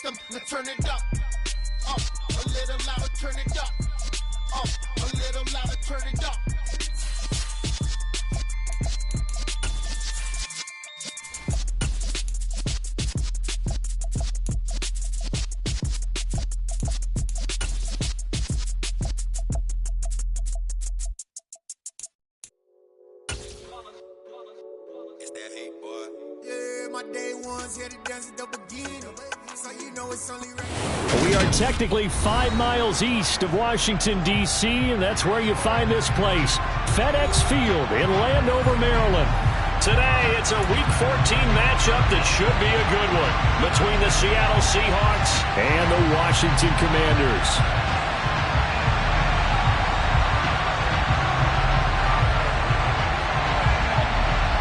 system, let's turn it up. A little louder, turn it up. A little louder, turn it up. It's that heat, boy. Yeah, my day ones here to dance at the beginning. So you know it's only right. We are technically 5 miles east of Washington, D.C., and that's where you find this place, FedEx Field in Landover, Maryland. Today, it's a Week 14 matchup that should be a good one between the Seattle Seahawks and the Washington Commanders.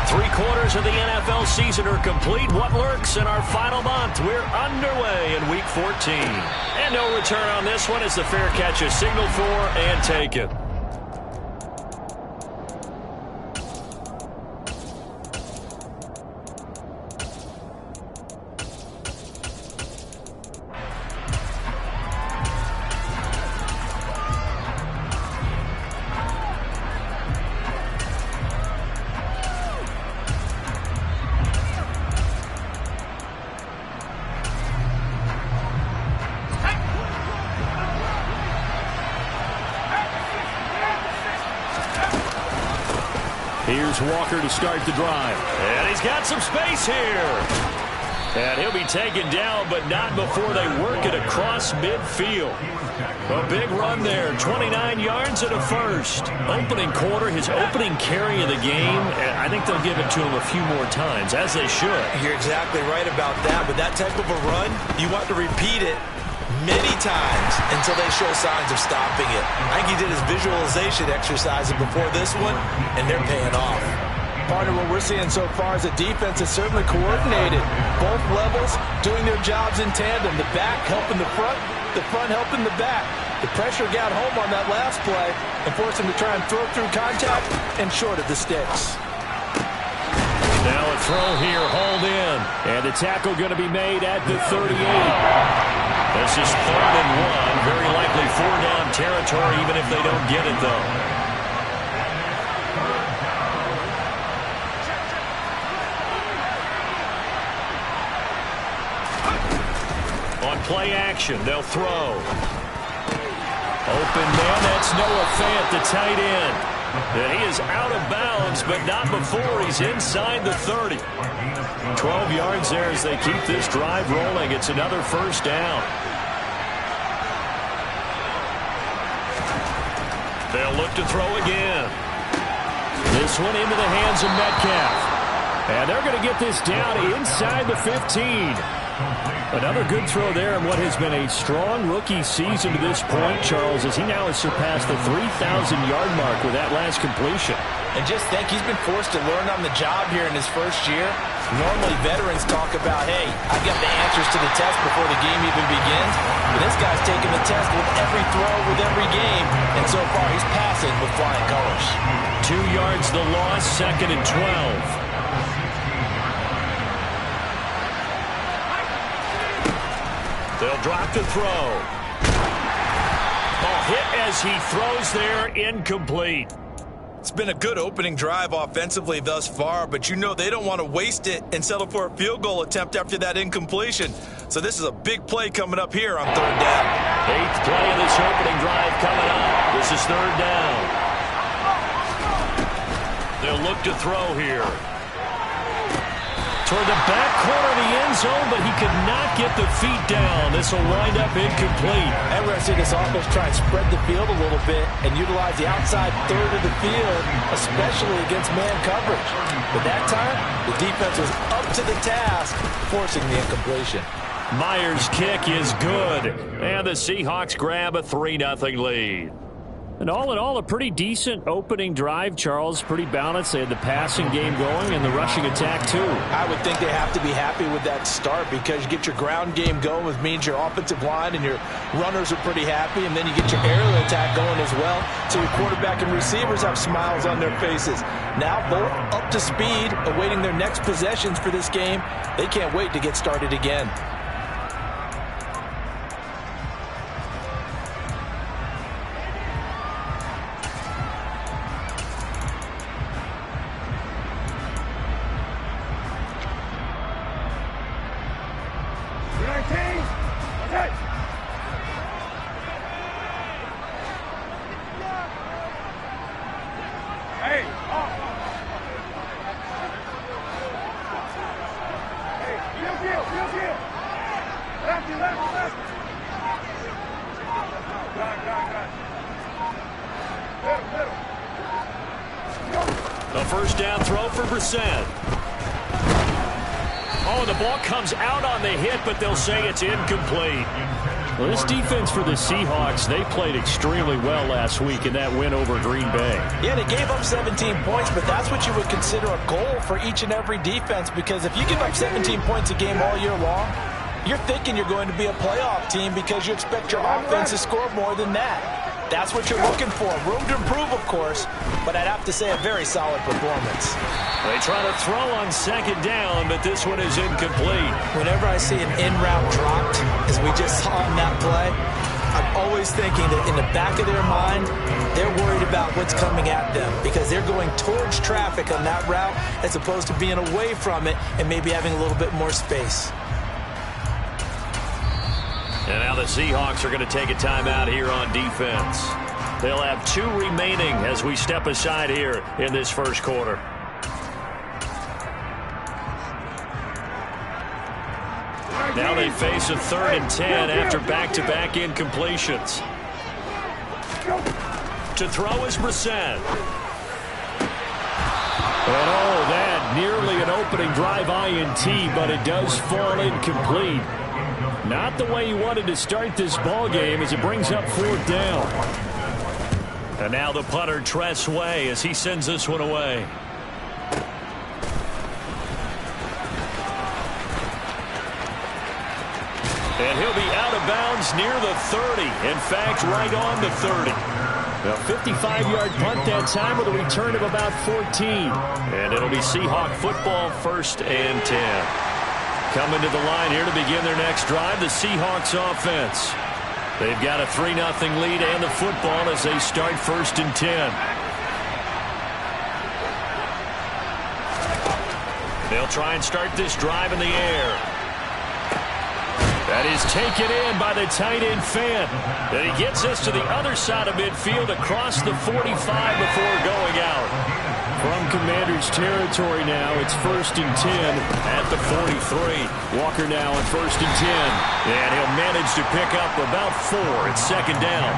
Three-quarters of the NFL season are complete. What lurks in our final month? We're underway in Week 14. And no return on this one as the fair catch is signaled for and taken. Here's Walker to start the drive. And he's got some space here. And he'll be taken down, but not before they work it across midfield. A big run there, 29 yards and a first. Opening quarter, his opening carry of the game, and I think they'll give it to him a few more times, as they should. You're exactly right about that. With that type of a run, you want to repeat it many times until they show signs of stopping it. I think he did his visualization exercises before this one, and they're paying off. Partner, what we're seeing so far is the defense is certainly coordinated. Both levels doing their jobs in tandem. The back helping the front helping the back. The pressure got home on that last play and forced him to try and throw through contact and short of the sticks. Now a throw here, hauled in. And the tackle going to be made at the 38. This is 3rd and 1. Very likely 4-down territory, even if they don't get it, though. On play action, they'll throw. Open man, that's Noah Fant, the tight end. And he is out of bounds, but not before he's inside the 30. 12 yards there as they keep this drive rolling. It's another first down. They'll look to throw again. This one into the hands of Metcalf. And they're going to get this down inside the 15. Another good throw there in what has been a strong rookie season to this point, Charles, as he now has surpassed the 3,000-yard mark with that last completion. And just think, he's been forced to learn on the job here in his first year. Normally, veterans talk about, hey, I got the answers to the test before the game even begins. But this guy's taking the test with every throw, with every game. And so far, he's passing with flying colors. 2 yards the loss, 2nd and 12. They'll drop the throw. A hit as he throws there, incomplete. It's been a good opening drive offensively thus far, but you know they don't want to waste it and settle for a field goal attempt after that incompletion. So this is a big play coming up here on 3rd down. 8th play of this opening drive coming up. This is 3rd down. They'll look to throw here. Toward the back corner of the end zone, but he could not get the feet down. This will wind up incomplete. And we're going to see this offense try and spread the field a little bit and utilize the outside third of the field, especially against man coverage. But that time, the defense was up to the task, forcing the incompletion. Myers' kick is good, and the Seahawks grab a 3-0 lead. And all in all, a pretty decent opening drive, Charles. Pretty balanced. They had the passing game going and the rushing attack, too. I would think they have to be happy with that start because you get your ground game going, which means your offensive line and your runners are pretty happy, and then you get your aerial attack going as well. So your quarterback and receivers have smiles on their faces. Now both up to speed, awaiting their next possessions for this game. They can't wait to get started again. A first down throw for Brissett. Oh, the ball comes out on the hit, but they'll say it's incomplete. Well, this defense for the Seahawks, they played extremely well last week in that win over Green Bay. Yeah, they gave up 17 points, but that's what you would consider a goal for each and every defense, because if you give up 17 points a game all year long, you're thinking you're going to be a playoff team because you expect your offense to score more than that. That's what you're looking for. Room to improve, of course, but I'd have to say a very solid performance. They try to throw on second down, but this one is incomplete. Whenever I see an in-route dropped, as we just saw in that play, I'm always thinking that in the back of their mind, they're worried about what's coming at them because they're going towards traffic on that route as opposed to being away from it and maybe having a little bit more space. And now the Seahawks are going to take a timeout here on defense. They'll have 2 remaining as we step aside here in this first quarter. Now they face a 3rd and 10 after back-to-back incompletions. To throw is Brissett. And oh, that nearly an opening drive INT, but it does fall incomplete. Not the way you wanted to start this ball game as it brings up 4th down. And now the punter, Tress Way, as he sends this one away. And he'll be out of bounds near the 30. In fact, right on the 30. A 55-yard punt that time with a return of about 14. And it'll be Seahawk football, 1st and 10. Coming to the line here to begin their next drive, the Seahawks offense. They've got a 3-0 lead and the football as they start 1st and 10. They'll try and start this drive in the air. That is taken in by the tight end Fant. Then he gets us to the other side of midfield across the 45 before going out. From Commander's territory now, it's 1st and 10 at the 43. Walker now on 1st and 10. And he'll manage to pick up about 4. It's 2nd down.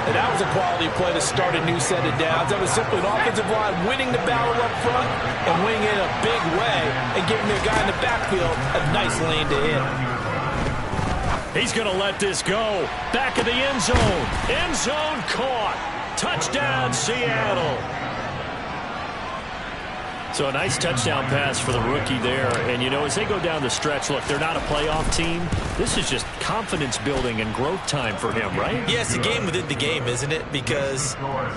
And that was a quality play to start a new set of downs. That was simply an offensive line winning the battle up front and winning it in a big way and giving their guy in the backfield a nice lane to hit. He's going to let this go. Back of the end zone. End zone caught. Touchdown, Seattle. So a nice touchdown pass for the rookie there. And, you know, as they go down the stretch, look, they're not a playoff team. This is just confidence building and growth time for him, right? Yeah, it's a game within the game, isn't it? Because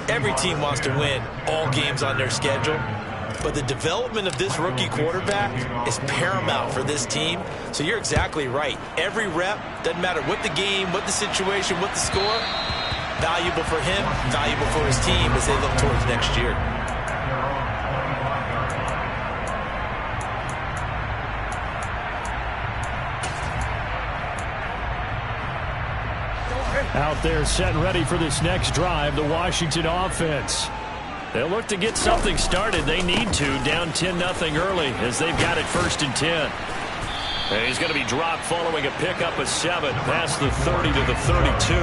every team wants to win all games on their schedule. But the development of this rookie quarterback is paramount for this team. So you're exactly right. Every rep, doesn't matter what the game, what the situation, what the score, valuable for him, valuable for his team as they look towards next year. Out there set and ready for this next drive, the Washington offense. They'll look to get something started. They need to, down 10-0 early as they've got it 1st and 10. And he's going to be dropped following a pickup of 7 past the 30 to the 32.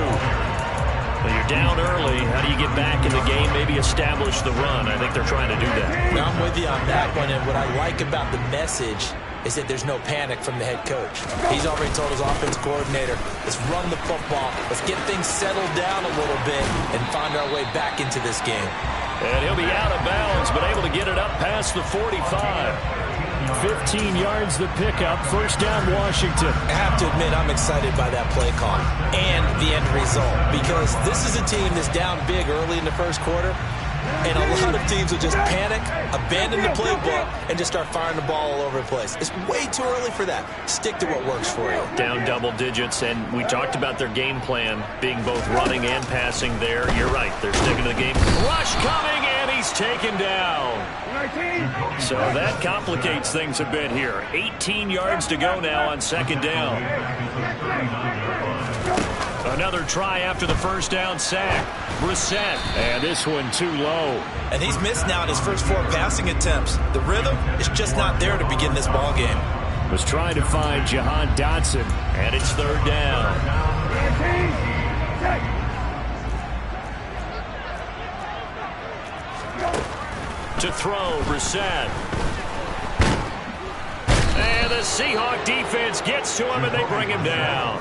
When you're down early, how do you get back in the game, maybe establish the run? I think they're trying to do that. Now, I'm with you on that one, and what I like about the message is that there's no panic from the head coach. He's already told his offense coordinator, let's run the football, let's get things settled down a little bit and find our way back into this game. And he'll be out of bounds, but able to get it up past the 45. 15 yards the pickup, 1st down Washington. I have to admit, I'm excited by that play call and the end result because this is a team that's down big early in the first quarter. And a lot of teams will just panic, abandon the playbook, and just start firing the ball all over the place. It's way too early for that. Stick to what works for you. Down double digits, and we talked about their game plan being both running and passing there. You're right. They're sticking to the game. Rush coming, and he he's taken down. So that complicates things a bit here. 18 yards to go now on second down. Another try after the first down sack. Brissett, and this one too low. And he's missed now in his first 4 passing attempts. The rhythm is just not there to begin this ball game. Was trying to find Jahan Dotson, and it's third down. To throw, Brissett. And the Seahawk defense gets to him, and they bring him down.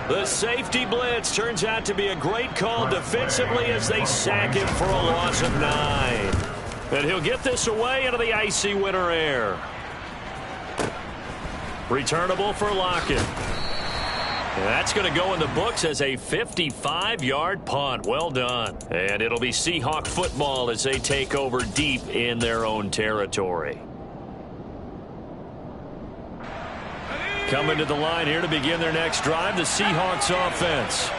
The safety blitz turns out to be a great call defensively as they sack him for a loss of 9. And he'll get this away into the icy winter air. Returnable for Lockett. And that's going to go in the books as a 55-yard punt. Well done. And it'll be Seahawk football as they take over deep in their own territory. Coming to the line here to begin their next drive, the Seahawks offense.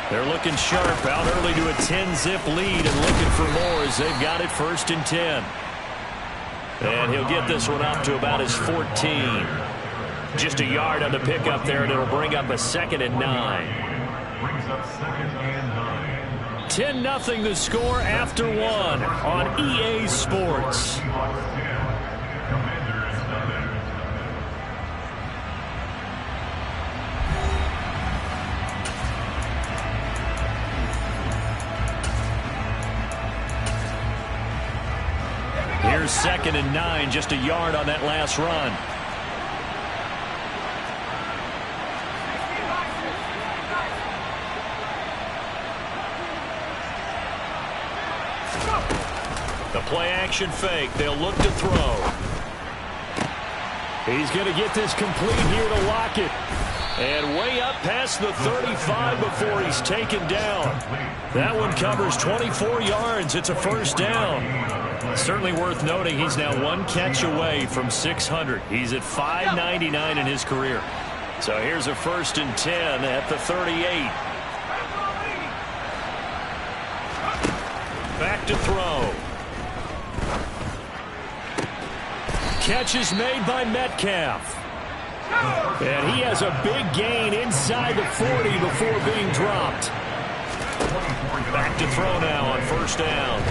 They're looking sharp, out early to a 10-zip lead and looking for more as they've got it 1st and 10. And he'll get this one up to about his 14. Just a yard on the pickup there, and it'll bring up a 2nd and 9. 10-0 the score after 1 on EA Sports. Here's 2nd and 9, just a yard on that last run. The play-action fake. They'll look to throw. He's going to get this complete here to Lockett. And way up past the 35 before he's taken down. That one covers 24 yards. It's a 1st down. Certainly worth noting he's now 1 catch away from 600. He's at 599 in his career. So here's a 1st and 10 at the 38. Back to throw. Catch is made by Metcalf. And he has a big gain inside the 40 before being dropped. Back to throw now on 1st down.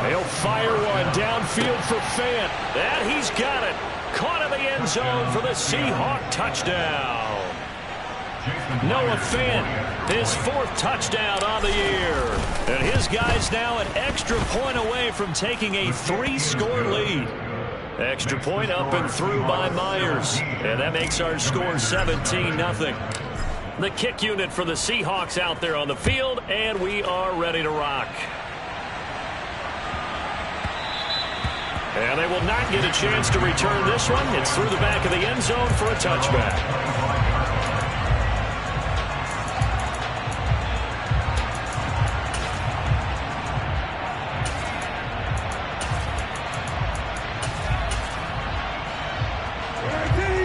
He'll fire one downfield for Fant. And he's got it. Caught in the end zone for the Seahawk touchdown. Noah Fant, his 4th touchdown on the year. And his guys now an extra point away from taking a 3-score lead. Extra point up and through by Myers. And that makes our score 17-0. The kick unit for the Seahawks out there on the field, and we are ready to rock. And they will not get a chance to return this one. It's through the back of the end zone for a touchback.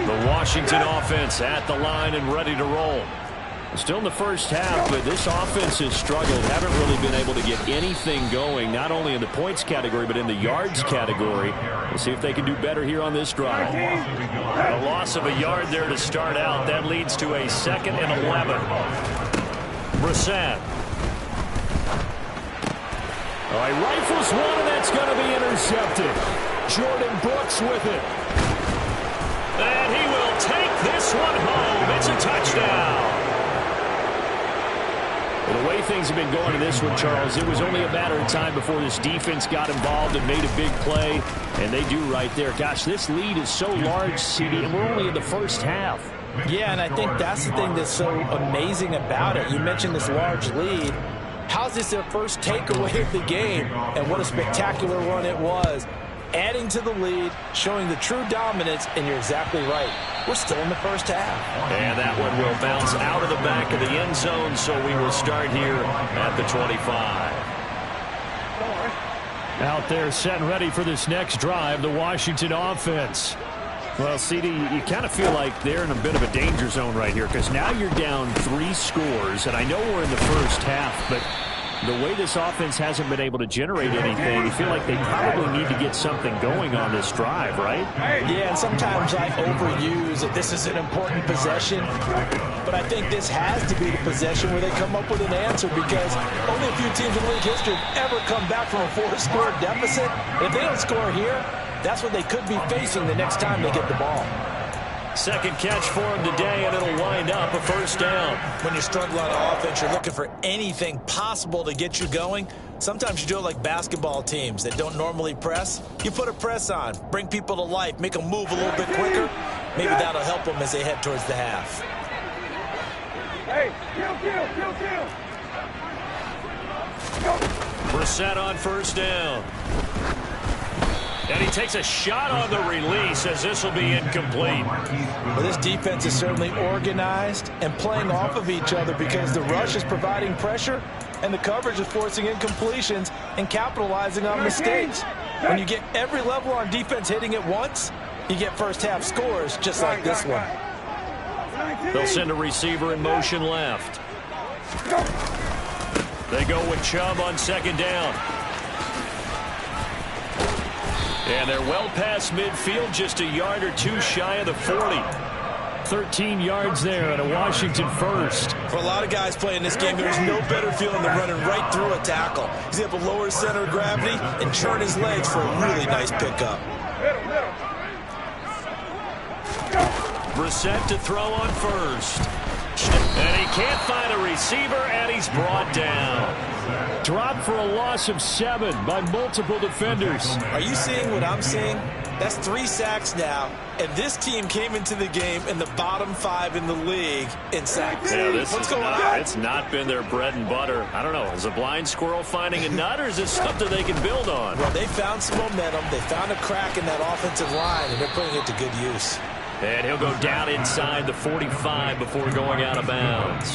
The Washington offense at the line and ready to roll. Still in the first half, but this offense has struggled. Haven't really been able to get anything going, not only in the points category, but in the yards category. We'll see if they can do better here on this drive. A loss of a yard there to start out. That leads to a 2nd and 11. Brissett. He rifles one, and that's going to be intercepted. Jordan Brooks with it. And he will take this one home. It's a touchdown. Well, the way things have been going in this one, Charles, it was only a matter of time before this defense got involved and made a big play, and they do right there. Gosh, this lead is so large, CD, and we're only in the first half. Yeah, and I think that's the thing that's so amazing about it. You mentioned this large lead. How's this their first takeaway of the game? And what a spectacular run it was. Adding to the lead, showing the true dominance, and you're exactly right. We're still in the first half. And that one will bounce out of the back of the end zone, so we will start here at the 25. Out there set and ready for this next drive, the Washington offense. Well, CD, you kind of feel like they're in a bit of a danger zone right here because now you're down 3 scores, and I know we're in the first half, but The way this offense hasn't been able to generate anything, you feel like they probably need to get something going on this drive, right? Yeah, and sometimes I overuse that this is an important possession, but I think this has to be the possession where they come up with an answer, because only a few teams in league history have ever come back from a 4-score deficit. And if they don't score here, that's what they could be facing the next time they get the ball. Second catch for him today, and it'll wind up a first down. When you struggle on offense, you're looking for anything possible to get you going. Sometimes you do it like basketball teams that don't normally press. You put a press on, bring people to life, make them move a little bit quicker. Maybe that'll help them as they head towards the half. Hey, kill. Brissett on first down. And he takes a shot on the release as this will be incomplete. Well, this defense is certainly organized and playing off of each other, because the rush is providing pressure and the coverage is forcing incompletions and capitalizing on mistakes. When you get every level on defense hitting at once, you get first half scores just like this one. They'll send a receiver in motion left. They go with Chubb on second down. And they're well past midfield, just a yard or two shy of the 40. 13 yards there and a Washington first. For a lot of guys playing this game, there's no better feeling than running right through a tackle. He's able to lower his center of gravity and churn his legs for a really nice pickup. Brissett to throw on first. And he can't find a receiver, and he's brought down. Dropped for a loss of 7 by multiple defenders. Are you seeing what I'm seeing? That's 3 sacks now, and this team came into the game in the bottom 5 in the league in sacks. Yeah, What's going on? It's not been their bread and butter. I don't know. Is a blind squirrel finding a nut, or is this something they can build on? Well, they found some momentum. They found a crack in that offensive line, and they're putting it to good use. And he'll go down inside the 45 before going out of bounds.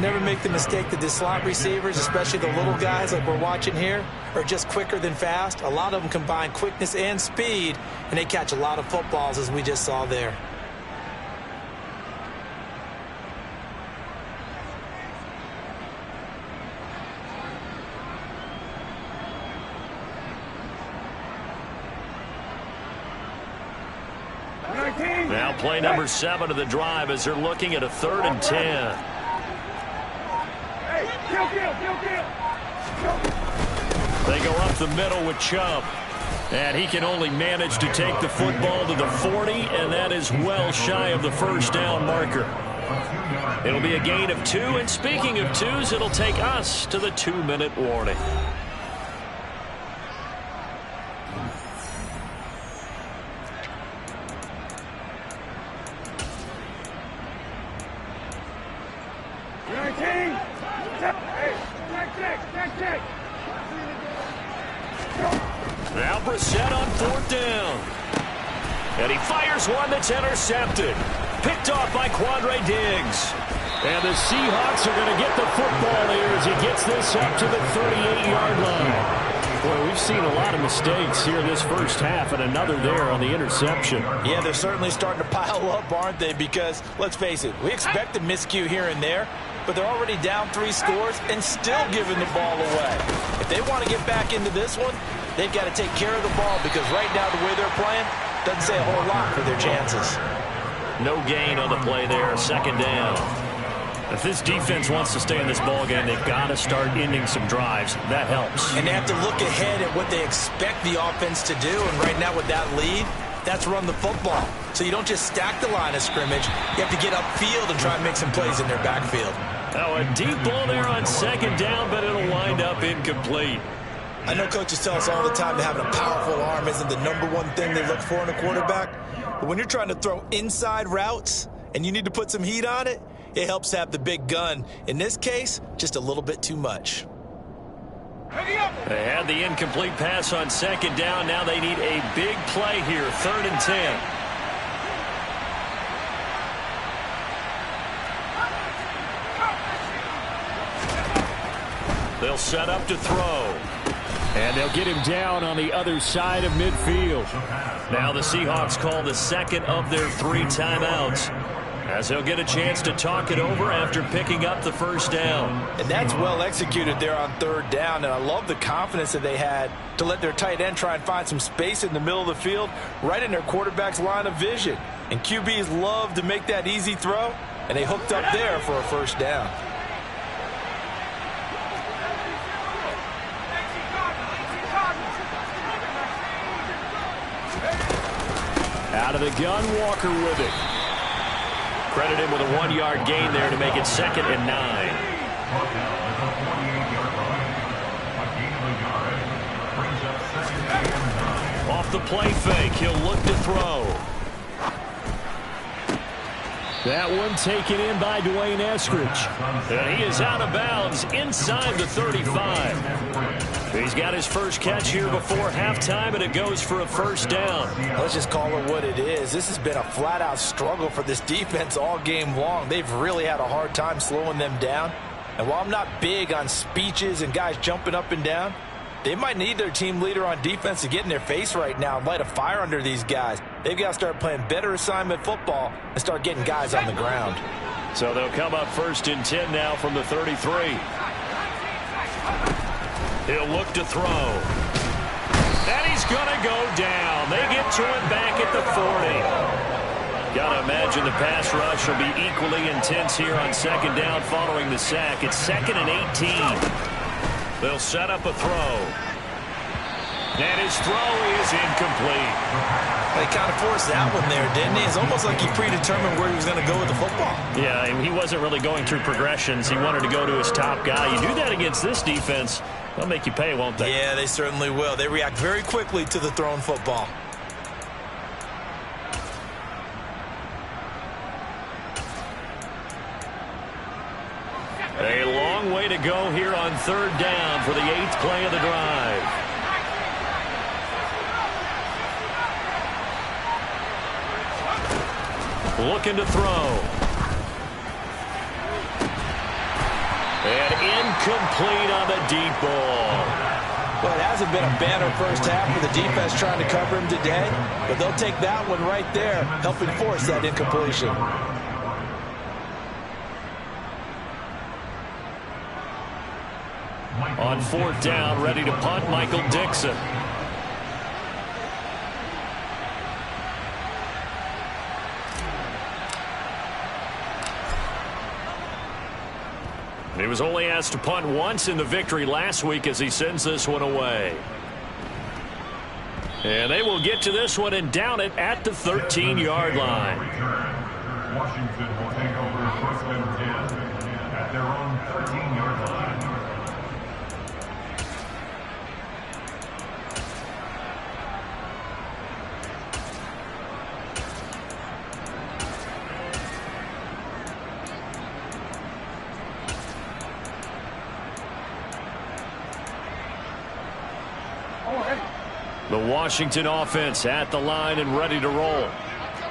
Never make the mistake that the slot receivers, especially the little guys like we're watching here, are just quicker than fast. A lot of them combine quickness and speed, and they catch a lot of footballs, as we just saw there. Now play number 7 of the drive as they're looking at a 3rd and 10. They go up the middle with Chubb. And he can only manage to take the football to the 40, and that is well shy of the first down marker. It'll be a gain of 2, and speaking of 2s, it'll take us to the 2-minute warning. Now Brissett on 4th down. And he fires one that's intercepted. Picked off by Quandre Diggs. And the Seahawks are going to get the football here as he gets this up to the 38-yard line. Boy, we've seen a lot of mistakes here this first half, and another there on the interception. Yeah, they're certainly starting to pile up, aren't they? Because, let's face it, we expect a miscue here and there, but they're already down 3 scores and still giving the ball away. If they want to get back into this one, they've got to take care of the ball, because right now the way they're playing doesn't say a whole lot for their chances. No gain on the play there, 2nd down. If this defense wants to stay in this ballgame, they've got to start ending some drives. That helps. And they have to look ahead at what they expect the offense to do, and right now with that lead, that's run the football. So you don't just stack the line of scrimmage. You have to get upfield and try and make some plays in their backfield. Oh, a deep ball there on 2nd down, but it'll wind up incomplete. I know coaches tell us all the time that having a powerful arm isn't the #1 thing they look for in a quarterback. But when you're trying to throw inside routes and you need to put some heat on it, it helps to have the big gun. In this case, just a little bit too much. They had the incomplete pass on 2nd down. Now they need a big play here, 3rd and 10. They'll set up to throw. And they'll get him down on the other side of midfield. Now the Seahawks call the 2nd of their 3 timeouts. as he'll get a chance to talk it over after picking up the first down. And that's well executed there on third down, and I love the confidence that they had to let their tight end try and find some space in the middle of the field, right in their quarterback's line of vision. And QBs love to make that easy throw, and they hooked up there for a first down. Out of the gun, Walker with it. Credit him with a 1-yard gain there to make it 2nd and 9. Off the play fake, he'll look to throw. That one taken in by Dwayne Eskridge. And he is out of bounds inside the 35. He's got his first catch here before halftime, and it goes for a first down. Let's just call it what it is. This has been a flat-out struggle for this defense all game long. They've really had a hard time slowing them down. And while I'm not big on speeches and guys jumping up and down, they might need their team leader on defense to get in their face right now and light a fire under these guys. They've got to start playing better assignment football and start getting guys on the ground. So they'll come up 1st and 10 now from the 33. He'll look to throw. And he's going to go down. They get to him back at the 40. Got to imagine the pass rush will be equally intense here on 2nd down following the sack. It's 2nd and 18. They'll set up a throw. And his throw is incomplete. They kind of forced that one there, didn't he? It's almost like he predetermined where he was going to go with the football. Yeah, he wasn't really going through progressions. He wanted to go to his top guy. You do that against this defense, they'll make you pay, won't they? Yeah, they certainly will. They react very quickly to the thrown football. A long way to go here on 3rd down for the 8th play of the drive. Looking to throw. And incomplete on the deep ball. Well, it hasn't been a banner first half for the defense trying to cover him today, but they'll take that one right there, helping force that incompletion. On 4th down, ready to punt, Michael Dixon. He was only asked to punt once in the victory last week as he sends this one away. And they will get to this one and down it at the 13-yard line. Washington will take over 1st and 10 at their own 13-yard line. The Washington offense at the line and ready to roll.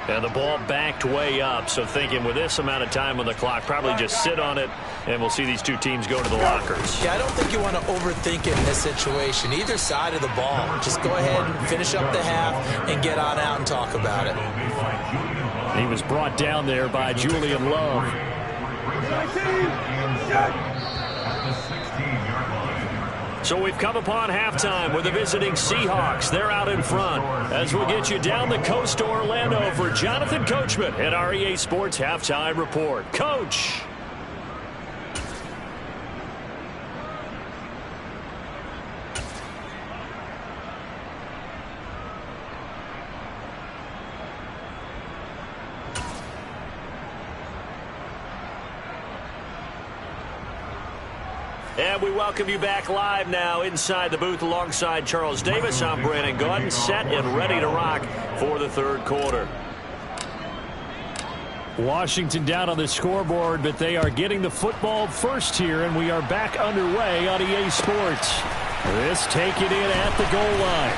And the ball backed way up, so thinking with this amount of time on the clock, probably just sit on it, and we'll see these two teams go to the lockers. Yeah, I don't think you want to overthink it in this situation. Either side of the ball. Just go ahead and finish up the half and get on out and talk about it. He was brought down there by Julian Love. So we've come upon halftime with the visiting Seahawks. They're out in front as we'll get you down the coast to Orlando for Jonathan Coachman at our EA Sports Halftime Report. Coach. And we welcome you back live now inside the booth alongside Charles Davis. I'm Brandon Gaudin, set and ready to rock for the 3rd quarter. Washington down on the scoreboard, but they are getting the football first here, and we are back underway on EA Sports. This taken in at the goal line.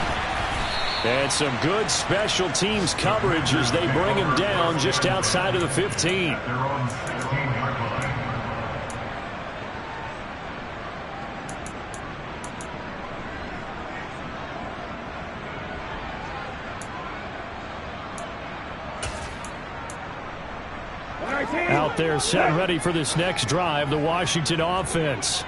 And some good special teams coverage as they bring him down just outside of the 15. out there set ready for this next drive, the Washington offense.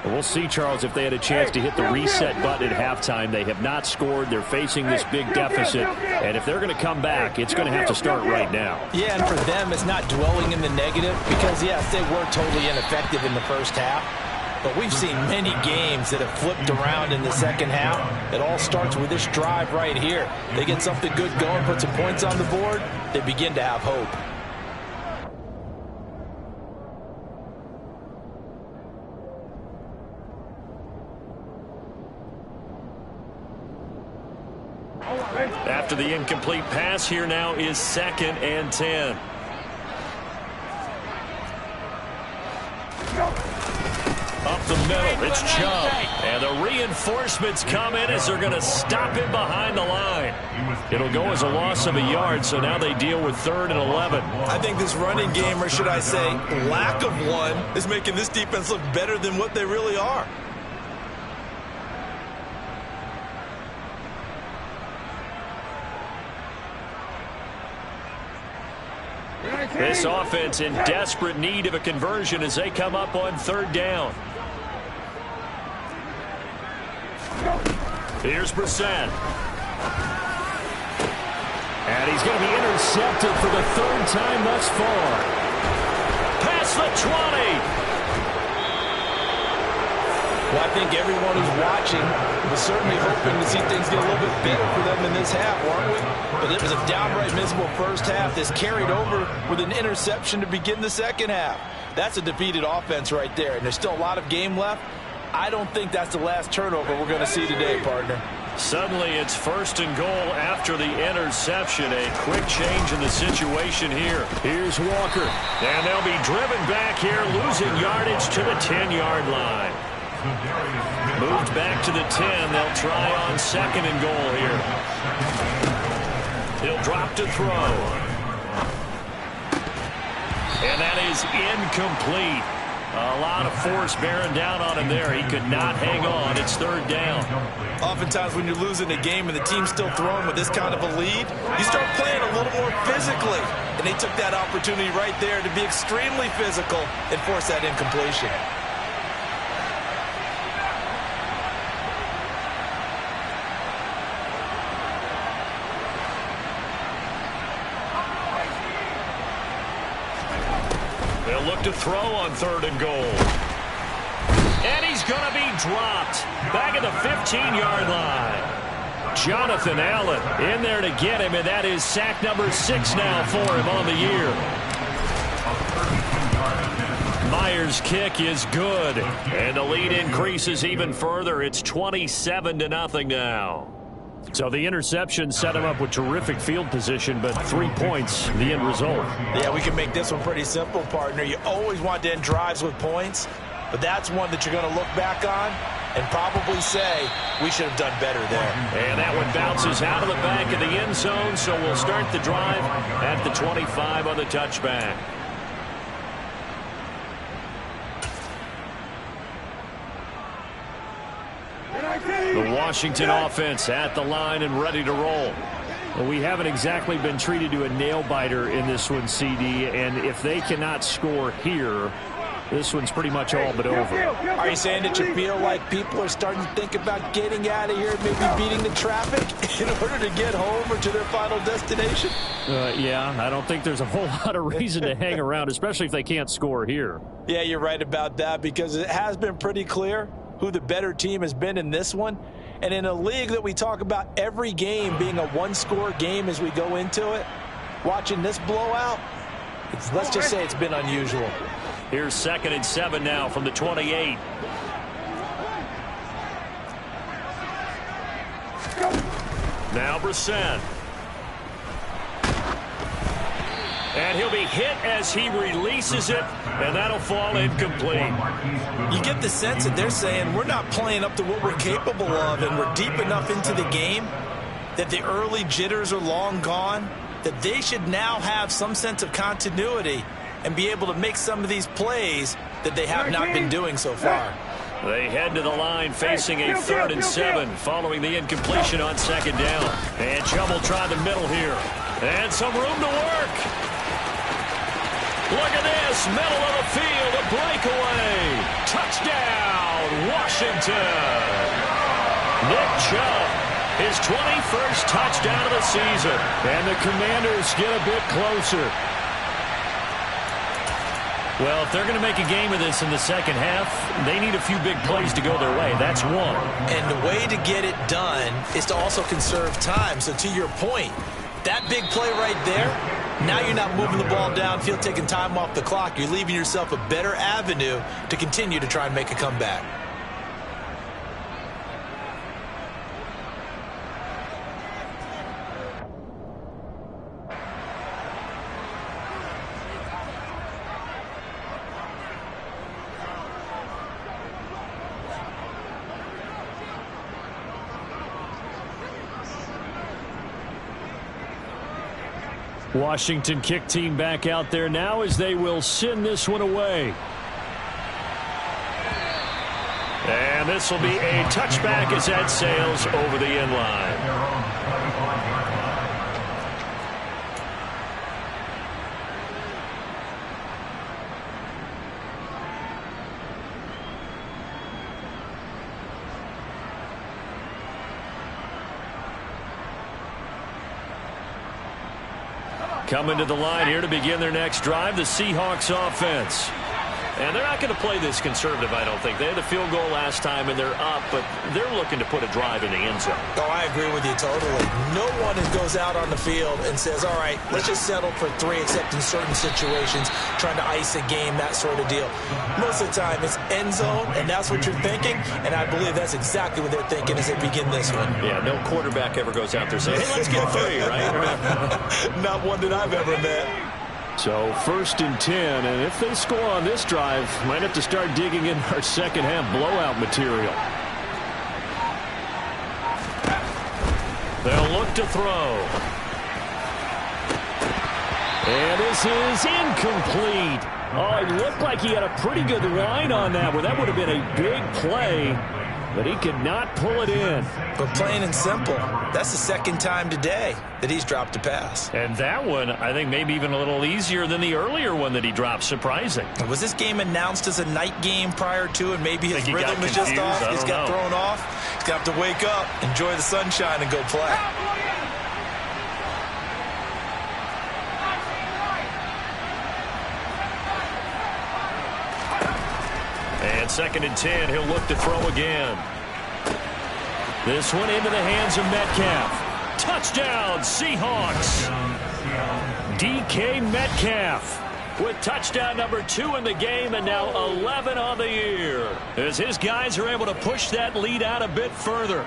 We'll see, Charles, if they had a chance to hit the reset button at halftime. They have not scored. They're facing this big deficit. And if they're going to come back, it's going to have to start right now. Yeah, and for them, it's not dwelling in the negative because, yes, they were totally ineffective in the first half. But we've seen many games that have flipped around in the second half. It all starts with this drive right here. They get something good going, put some points on the board, they begin to have hope. After the incomplete pass, here now is 2nd and 10. Up the middle, it's Chubb. And the reinforcements come in as they're going to stop him behind the line. It'll go as a loss of a yard, so now they deal with 3rd and 11. I think this running game, or should I say lack of one, is making this defense look better than what they really are. This offense in desperate need of a conversion as they come up on 3rd down. Here's Brissett. And he's going to be intercepted for the 3rd time thus far. Past the 20. Well, I think everyone who's watching was certainly hoping to see things get a little bit better for them in this half, weren't we? But it was a downright miserable first half. This carried over with an interception to begin the second half. That's a defeated offense right there, and there's still a lot of game left. I don't think that's the last turnover we're going to see today, partner. Suddenly it's 1st and goal after the interception. A quick change in the situation here. Here's Walker. And they'll be driven back here, losing yardage to the 10-yard line. Moved back to the 10. They'll try on 2nd and goal here. He'll drop to throw. And that is incomplete. A lot of force bearing down on him there. He could not hang on. It's 3rd down. Oftentimes when you're losing a game and the team's still throwing with this kind of a lead, you start playing a little more physically. And they took that opportunity right there to be extremely physical and force that incompletion. They'll look to throw on 3rd and goal. And he's going to be dropped back at the 15-yard line. Jonathan Allen in there to get him, and that is sack number 6 now for him on the year. Myers' kick is good, and the lead increases even further. It's 27-0 now. So the interception set him up with terrific field position, but 3 points, the end result. Yeah, we can make this one pretty simple, partner. You always want to end drives with points, but that's one that you're going to look back on and probably say, we should have done better there. And that one bounces out of the back of the end zone, so we'll start the drive at the 25 on the touchback. The Washington offense at the line and ready to roll. Well, we haven't exactly been treated to a nail-biter in this one, CD, and if they cannot score here, this one's pretty much all but over. Are you saying that you feel like people are starting to think about getting out of here, maybe beating the traffic in order to get home or to their final destination? Yeah, I don't think there's a whole lot of reason to hang around, especially if they can't score here. Yeah, you're right about that because it has been pretty clear who the better team has been in this one. And in a league that we talk about every game being a one-score game as we go into it, watching this blowout, let's just say it's been unusual. Here's 2nd and 7 now from the 28. Now Brissett. And he'll be hit as he releases it, and that'll fall incomplete. You get the sense that they're saying we're not playing up to what we're capable of, and we're deep enough into the game that the early jitters are long gone, that they should now have some sense of continuity and be able to make some of these plays that they have not been doing so far. They head to the line facing a 3rd and 7 following the incompletion on 2nd down. And Chubb will try the middle here. And some room to work. Look at Across middle of the field, a breakaway. Touchdown, Washington. Nick Chubb, his 21st touchdown of the season. And the Commanders get a bit closer. Well, if they're going to make a game of this in the second half, they need a few big plays to go their way. That's one. And the way to get it done is to also conserve time. So to your point, that big play right there, now you're not moving the ball downfield, taking time off the clock. You're leaving yourself a better avenue to continue to try and make a comeback. Washington kick team back out there now as they will send this one away. And this will be a touchback as that sails over the end line. Coming to the line here to begin their next drive, the Seahawks offense. And they're not going to play this conservative, I don't think. They had the field goal last time, and they're up, but they're looking to put a drive in the end zone. Oh, I agree with you totally. No one goes out on the field and says, all right, let's just settle for 3, except in certain situations, trying to ice a game, that sort of deal. Most of the time, it's end zone, and that's what you're thinking, and I believe that's exactly what they're thinking as they begin this one. Yeah, no quarterback ever goes out there saying, hey, let's get 3, right? Not one that I've ever met. So 1st and 10, and if they score on this drive, might have to start digging in our second half blowout material. They'll look to throw. And this is incomplete. Oh, it looked like he had a pretty good line on that one. That would have been a big play, but he could not pull it in. But plain and simple, that's the second time today that he's dropped a pass. And that one, I think, maybe even a little easier than the earlier one that he dropped. Surprising. Was this game announced as a night game prior to, and maybe his rhythm is just off? He's got thrown off. He's got to wake up, enjoy the sunshine, and go play. And 2nd and 10, he'll look to throw again. This one into the hands of Metcalf. Touchdown, Seahawks. DK Metcalf with touchdown number 2 in the game and now 11 on the year, as his guys are able to push that lead out a bit further.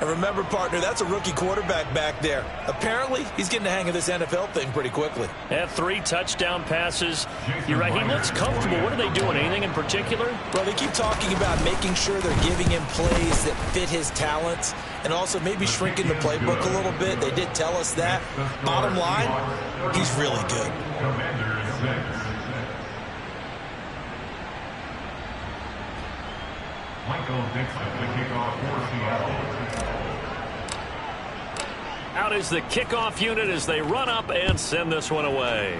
And remember, partner, that's a rookie quarterback back there. Apparently, he's getting the hang of this NFL thing pretty quickly. Had 3 touchdown passes. You're right, he looks comfortable. What are they doing? Anything in particular? Well, they keep talking about making sure they're giving him plays that fit his talents and also maybe shrinking the playbook a little bit. They did tell us that. Bottom line, he's really good. Michael Deescott, the kickoff for Seattle. Out is the kickoff unit as they run up and send this one away.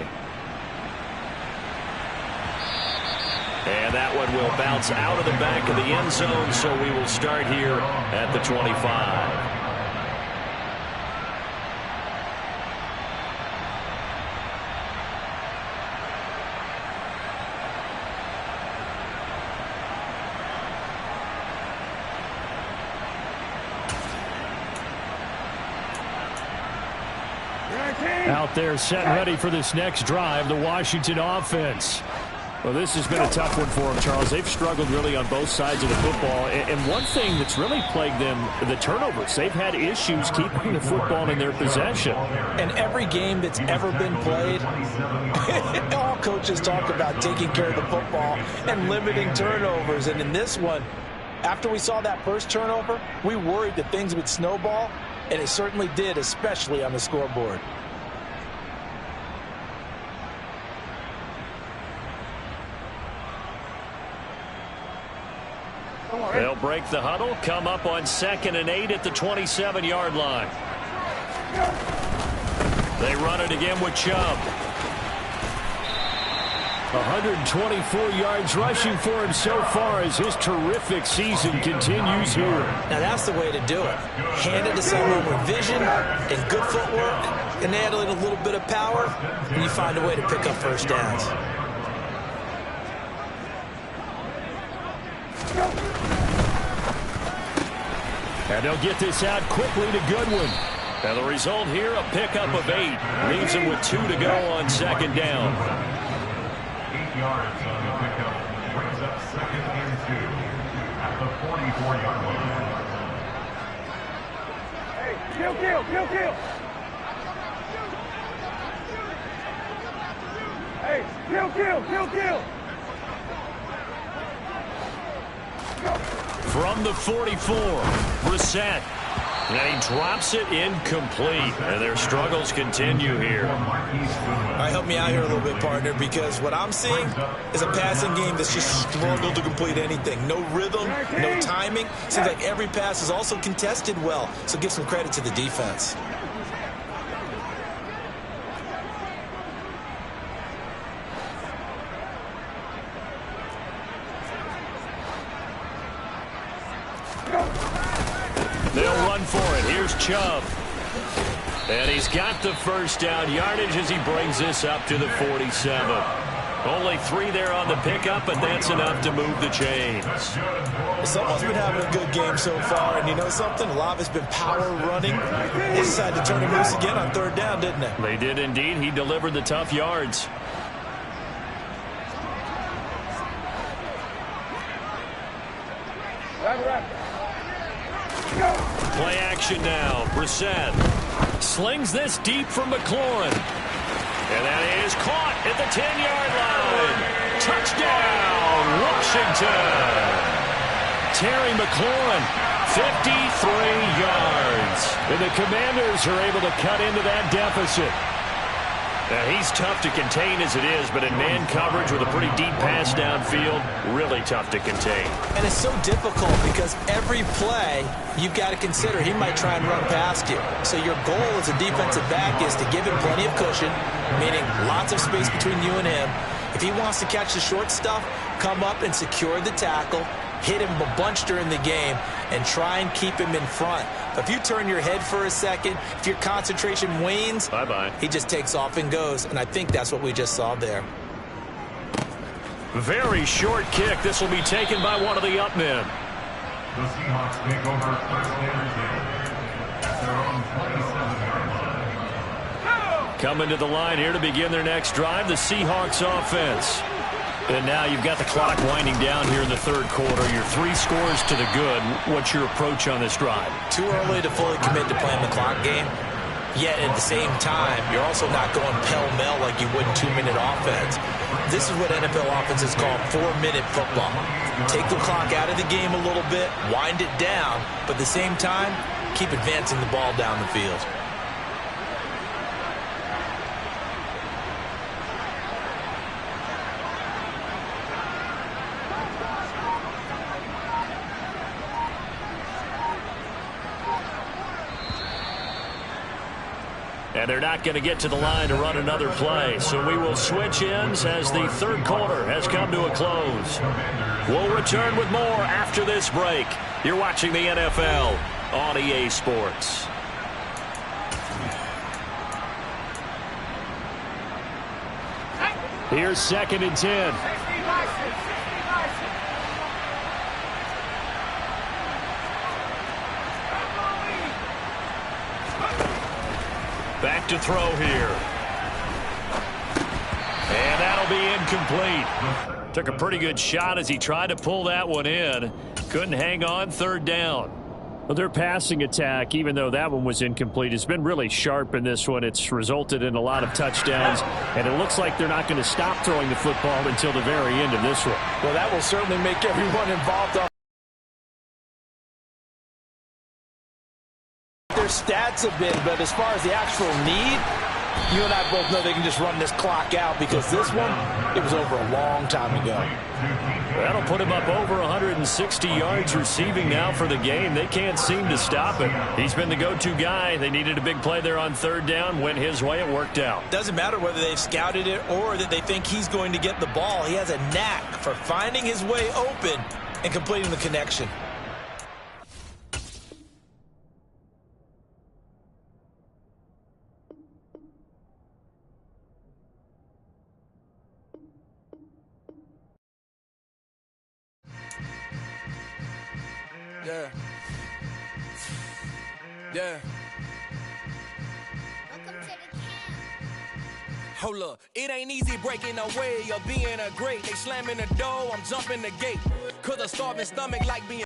And that one will bounce out of the back of the end zone, so we will start here at the 25. Out there set and ready for this next drive, the Washington offense. Well, this has been a tough one for them, Charles. They've struggled really on both sides of the football. And one thing that's really plagued them, the turnovers. They've had issues keeping the football in their possession. And every game that's ever been played, all coaches talk about taking care of the football and limiting turnovers. And in this one, after we saw that first turnover, we worried that things would snowball, and it certainly did, especially on the scoreboard. They'll break the huddle, come up on 2nd and 8 at the 27-yard line. They run it again with Chubb. 124 yards rushing for him so far as his terrific season continues here. Now that's the way to do it. Hand it to someone with vision and good footwork, and add in a little bit of power, and you find a way to pick up first downs. And they'll get this out quickly to Goodwin. And the result here, a pickup of 8. Leaves him with 2 to go on second down. 8 yards on the pickup. Brings up 2nd and 2 at the 44-yard line. Hey, kill. Hey, kill. From the 44, Brissett. And he drops it incomplete. And their struggles continue here. All right, help me out here a little bit, partner, because what I'm seeing is a passing game that's just struggled to complete anything. No rhythm, no timing. Seems like every pass is also contested well. So give some credit to the defense. They'll run for it. Here's Chubb. And he's got the first down yardage as he brings this up to the 47. Only 3 there on the pickup, but that's enough to move the chains. Someone's been having a good game so far, and you know something? A lot of it's been power running. They decided to turn him loose again on 3rd down, didn't they? They did indeed. He delivered the tough yards. Play action now. Brissett slings this deep from McLaurin. And that is caught at the 10-yard line. Touchdown, Washington. Terry McLaurin, 53 yards. And the Commanders are able to cut into that deficit. Now, he's tough to contain as it is, but in man coverage with a pretty deep pass downfield, really tough to contain. And it's so difficult because every play you've got to consider he might try and run past you. So your goal as a defensive back is to give him plenty of cushion, meaning lots of space between you and him. If he wants to catch the short stuff, come up and secure the tackle, hit him a bunch during the game, and try and keep him in front. But if you turn your head for a second, if your concentration wanes, bye-bye. He just takes off and goes, and I think that's what we just saw there. Very short kick. This will be taken by one of the up men. The Seahawks take over 1st and 10 at their own 27-yard line. Coming to the line here to begin their next drive, the Seahawks offense. And now you've got the clock winding down here in the 3rd quarter. Your 3 scores to the good. What's your approach on this drive? Too early to fully commit to playing the clock game. Yet at the same time, you're also not going pell-mell like you would in 2-minute offense. This is what NFL offenses call 4-minute football. Take the clock out of the game a little bit, wind it down, but at the same time, keep advancing the ball down the field. And they're not going to get to the line to run another play. So we will switch ends as the 3rd quarter has come to a close. We'll return with more after this break. You're watching the NFL on EA Sports. Here's 2nd and 10. Back to throw here. And that'll be incomplete. Took a pretty good shot as he tried to pull that one in. Couldn't hang on, 3rd down. Well, their passing attack, even though that one was incomplete, has been really sharp in this one. It's resulted in a lot of touchdowns, and it looks like they're not going to stop throwing the football until the very end of this one. Well, that will certainly make everyone involved on their stats a bit, but as far as the actual need, You and I both know they can just run this clock out because this one, it was over a long time ago. That'll put him up over 160 yards receiving now for the game. They can't seem to stop it. He's been the go-to guy. They needed a big play there on third down. Went his way. It worked out. Doesn't matter whether they've scouted it or that they think he's going to get the ball. He has a knack for finding his way open and completing the connection. Yeah. Yeah. Hold up, it ain't easy breaking away or being a great. They slamming the door, I'm jumping the gate. Cause a starving stomach like being